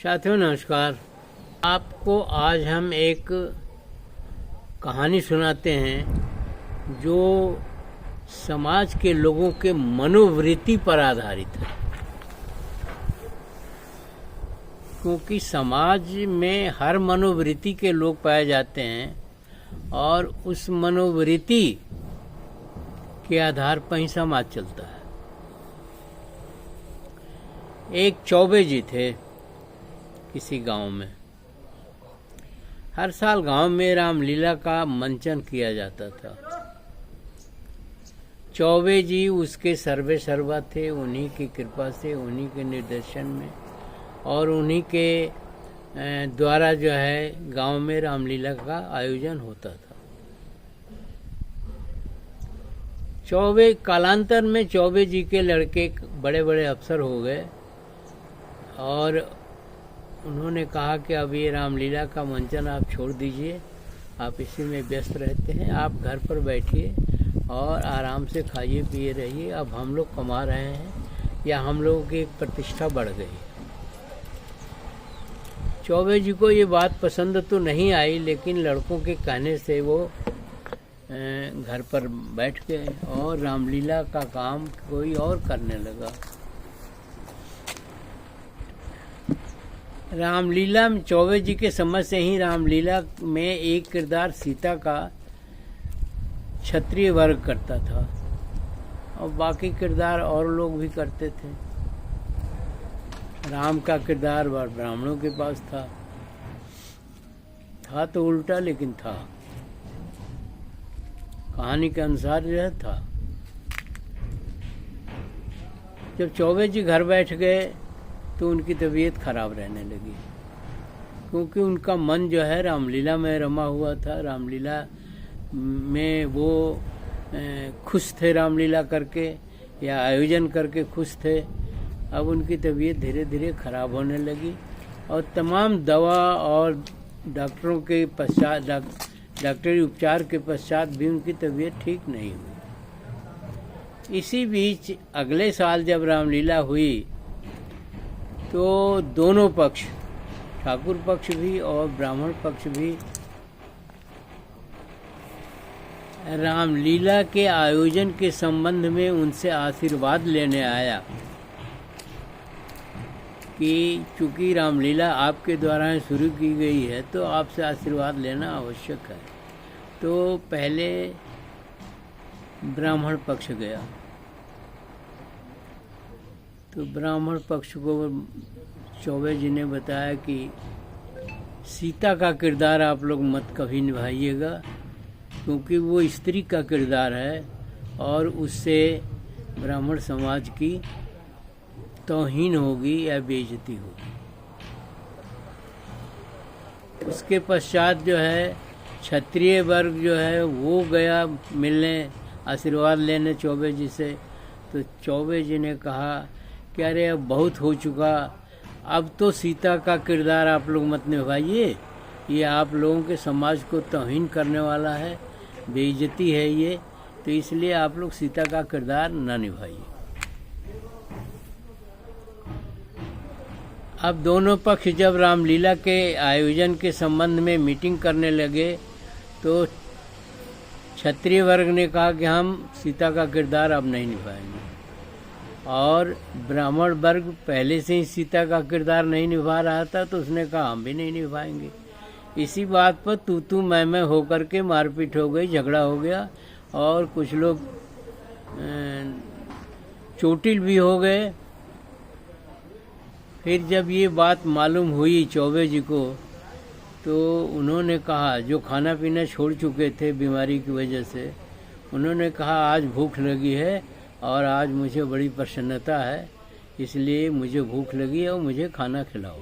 साथियों नमस्कार। आपको आज हम एक कहानी सुनाते हैं जो समाज के लोगों के मनोवृत्ति पर आधारित है, क्योंकि समाज में हर मनोवृत्ति के लोग पाए जाते हैं और उस मनोवृत्ति के आधार पर ही समाज चलता है। एक चौबे जी थे किसी गांव में। हर साल गांव में रामलीला का मंचन किया जाता था। चौबे जी उसके सर्वे सर्वा थे, उन्हीं की कृपा से, उन्हीं के निर्देशन में और उन्हीं के द्वारा जो है गांव में रामलीला का आयोजन होता था। चौबे कालांतर में चौबे जी के लड़के बड़े बड़े अफसर हो गए और उन्होंने कहा कि अब ये रामलीला का मंचन आप छोड़ दीजिए, आप इसी में व्यस्त रहते हैं, आप घर पर बैठिए और आराम से खाइए पिए रहिए। अब हम लोग कमा रहे हैं या हम लोगों की एक प्रतिष्ठा बढ़ गई। चौबे जी को ये बात पसंद तो नहीं आई, लेकिन लड़कों के कहने से वो घर पर बैठ गए और रामलीला का काम कोई और करने लगा। रामलीला में चौबे जी के समझ से ही रामलीला में एक किरदार सीता का क्षत्रिय वर्ग करता था और बाकी किरदार और लोग भी करते थे। राम का किरदार ब्राह्मणों के पास था तो उल्टा, लेकिन था, कहानी के अनुसार यह था। जब चौबे जी घर बैठ गए तो उनकी तबीयत खराब रहने लगी, क्योंकि उनका मन जो है रामलीला में रमा हुआ था। रामलीला में वो खुश थे, रामलीला करके या आयोजन करके खुश थे। अब उनकी तबीयत धीरे धीरे खराब होने लगी और तमाम दवा और डॉक्टरों के पश्चात डॉक्टरी उपचार के पश्चात भी उनकी तबीयत ठीक नहीं हुई। इसी बीच अगले साल जब रामलीला हुई तो दोनों पक्ष, ठाकुर पक्ष भी और ब्राह्मण पक्ष भी, रामलीला के आयोजन के संबंध में उनसे आशीर्वाद लेने आया कि चूंकि रामलीला आपके द्वारा शुरू की गई है तो आपसे आशीर्वाद लेना आवश्यक है। तो पहले ब्राह्मण पक्ष गया तो ब्राह्मण पक्ष को चौबे जी ने बताया कि सीता का किरदार आप लोग मत कभी निभाइएगा, क्योंकि वो स्त्री का किरदार है और उससे ब्राह्मण समाज की तौहीन होगी या बेइज्जती होगी। उसके पश्चात जो है क्षत्रिय वर्ग जो है वो गया मिलने, आशीर्वाद लेने चौबे जी से। तो चौबे जी ने कहा कि अरे अब बहुत हो चुका, अब तो सीता का किरदार आप लोग मत निभाइए, ये आप लोगों के समाज को तौहीन करने वाला है, बेइज्जती है ये, तो इसलिए आप लोग सीता का किरदार न निभाइए। अब दोनों पक्ष जब रामलीला के आयोजन के संबंध में मीटिंग करने लगे तो क्षत्रिय वर्ग ने कहा कि हम सीता का किरदार अब नहीं निभाएंगे और ब्राह्मण वर्ग पहले से ही सीता का किरदार नहीं निभा रहा था तो उसने कहा हम भी नहीं निभाएंगे। इसी बात पर तू मैं होकर के मारपीट हो गई, झगड़ा हो गया और कुछ लोग चोटिल भी हो गए। फिर जब ये बात मालूम हुई चौबे जी को तो उन्होंने कहा, जो खाना पीना छोड़ चुके थे बीमारी की वजह से, उन्होंने कहा आज भूख लगी है और आज मुझे बड़ी प्रसन्नता है, इसलिए मुझे भूख लगी है और मुझे खाना खिलाओ।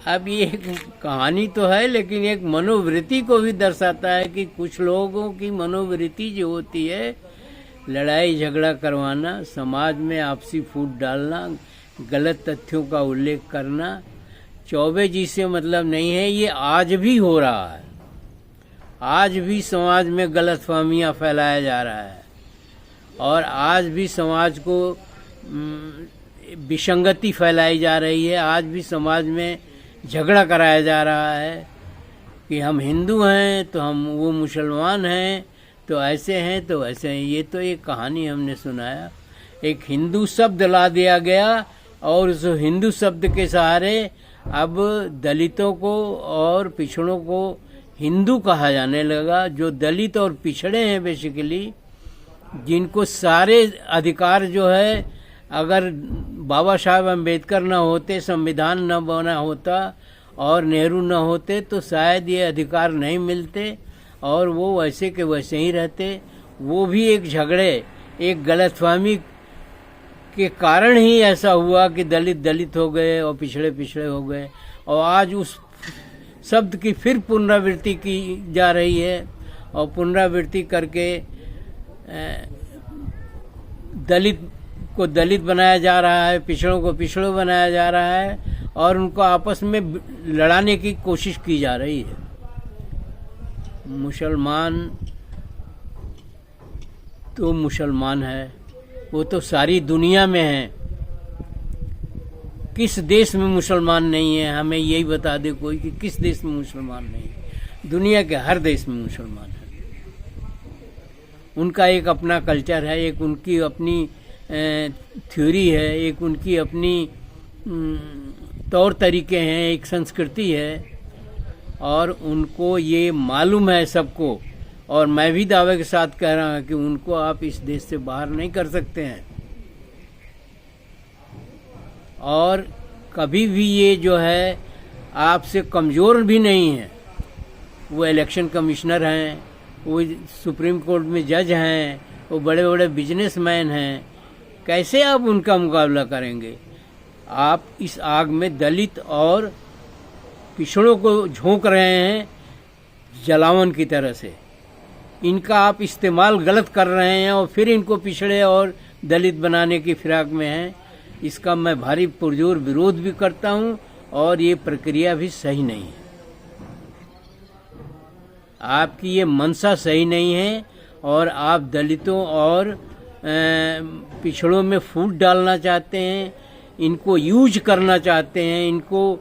अब ये एक कहानी तो है, लेकिन एक मनोवृत्ति को भी दर्शाता है कि कुछ लोगों की मनोवृत्ति जो होती है, लड़ाई झगड़ा करवाना, समाज में आपसी फूट डालना, गलत तथ्यों का उल्लेख करना, चौबे जी से मतलब नहीं है। ये आज भी हो रहा है, आज भी समाज में गलतफहमियां फैलाया जा रहा है और आज भी समाज को विसंगति फैलाई जा रही है। आज भी समाज में झगड़ा कराया जा रहा है कि हम हिंदू हैं तो हम वो मुसलमान हैं तो ऐसे हैं तो वैसे हैं। ये तो एक कहानी हमने सुनाया। एक हिंदू शब्द ला दिया गया और उस हिंदू शब्द के सहारे अब दलितों को और पिछड़ों को हिंदू कहा जाने लगा। जो दलित और पिछड़े हैं बेसिकली, जिनको सारे अधिकार जो है, अगर बाबा साहब अम्बेडकर न होते, संविधान न बना होता और नेहरू न होते तो शायद ये अधिकार नहीं मिलते और वो वैसे के वैसे ही रहते। वो भी एक झगड़े, एक गलतफहमी के कारण ही ऐसा हुआ कि दलित दलित हो गए और पिछड़े पिछड़े हो गए। और आज उस शब्द की फिर पुनरावृत्ति की जा रही है और पुनरावृत्ति करके दलित को दलित बनाया जा रहा है, पिछड़ों को पिछड़ों बनाया जा रहा है और उनको आपस में लड़ाने की कोशिश की जा रही है। मुसलमान तो मुसलमान है, वो तो सारी दुनिया में है। किस देश में मुसलमान नहीं है? हमें यही बता दे कोई कि किस देश में मुसलमान नहीं है। दुनिया के हर देश में मुसलमान है। उनका एक अपना कल्चर है, एक उनकी अपनी थ्योरी है, एक उनकी अपनी तौर तरीके हैं, एक संस्कृति है और उनको ये मालूम है सबको। और मैं भी दावे के साथ कह रहा हूँ कि उनको आप इस देश से बाहर नहीं कर सकते हैं। और कभी भी ये जो है आपसे कमज़ोर भी नहीं है। वो इलेक्शन कमिश्नर हैं, वो सुप्रीम कोर्ट में जज हैं, वो बड़े बड़े बिजनेसमैन हैं। कैसे आप उनका मुकाबला करेंगे? आप इस आग में दलित और पिछड़ों को झोंक रहे हैं जलावन की तरह से। इनका आप इस्तेमाल गलत कर रहे हैं और फिर इनको पिछड़े और दलित बनाने की फिराक में हैं। इसका मैं भारी पुरजोर विरोध भी करता हूं और ये प्रक्रिया भी सही नहीं है। आपकी ये मंशा सही नहीं है और आप दलितों और पिछड़ों में फूट डालना चाहते हैं, इनको यूज करना चाहते हैं, इनको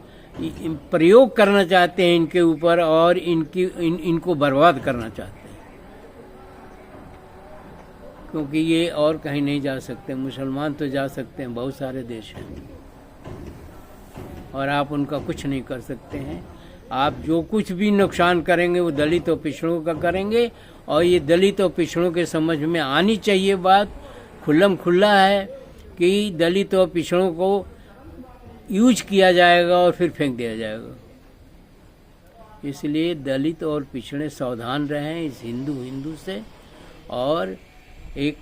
प्रयोग करना चाहते हैं इनके ऊपर और इनको बर्बाद करना चाहते हैं। क्योंकि ये और कहीं नहीं जा सकते। मुसलमान तो जा सकते हैं, बहुत सारे देश हैं और आप उनका कुछ नहीं कर सकते हैं। आप जो कुछ भी नुकसान करेंगे वो दलित और पिछड़ों का करेंगे। और ये दलित और पिछड़ों के समझ में आनी चाहिए बात, खुल्लम खुल्ला है कि दलित और पिछड़ों को यूज किया जाएगा और फिर फेंक दिया जाएगा। इसलिए दलित और पिछड़े सावधान रहें इस हिंदू से। और एक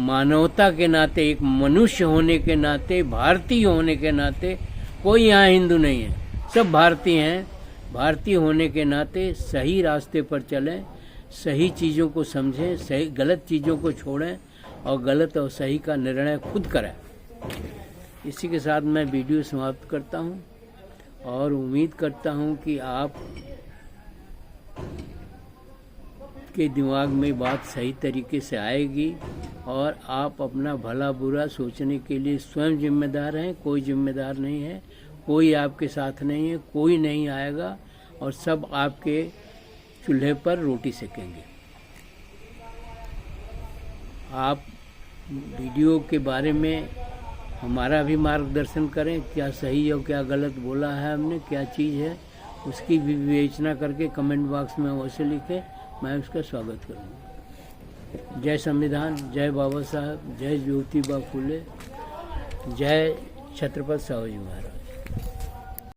मानवता के नाते, एक मनुष्य होने के नाते, भारतीय होने के नाते, कोई यहाँ हिंदू नहीं है, सब भारतीय हैं। भारतीय होने के नाते सही रास्ते पर चलें, सही चीज़ों को समझें, सही गलत चीज़ों को छोड़ें और गलत और सही का निर्णय खुद करें। इसी के साथ मैं वीडियो समाप्त करता हूँ और उम्मीद करता हूँ कि आप के दिमाग में बात सही तरीके से आएगी और आप अपना भला बुरा सोचने के लिए स्वयं जिम्मेदार हैं। कोई जिम्मेदार नहीं है, कोई आपके साथ नहीं है, कोई नहीं आएगा और सब आपके चूल्हे पर रोटी सेकेंगे। आप वीडियो के बारे में हमारा भी मार्गदर्शन करें, क्या सही और क्या गलत बोला है हमने, क्या चीज़ है, उसकी भी विवेचना करके कमेंट बॉक्स में अवश्य लिखें। मैं उसका स्वागत करूँगा। जय संविधान, जय बाबा साहब, जय ज्योतिबा फुले, जय छत्रपति शिवाजी महाराज।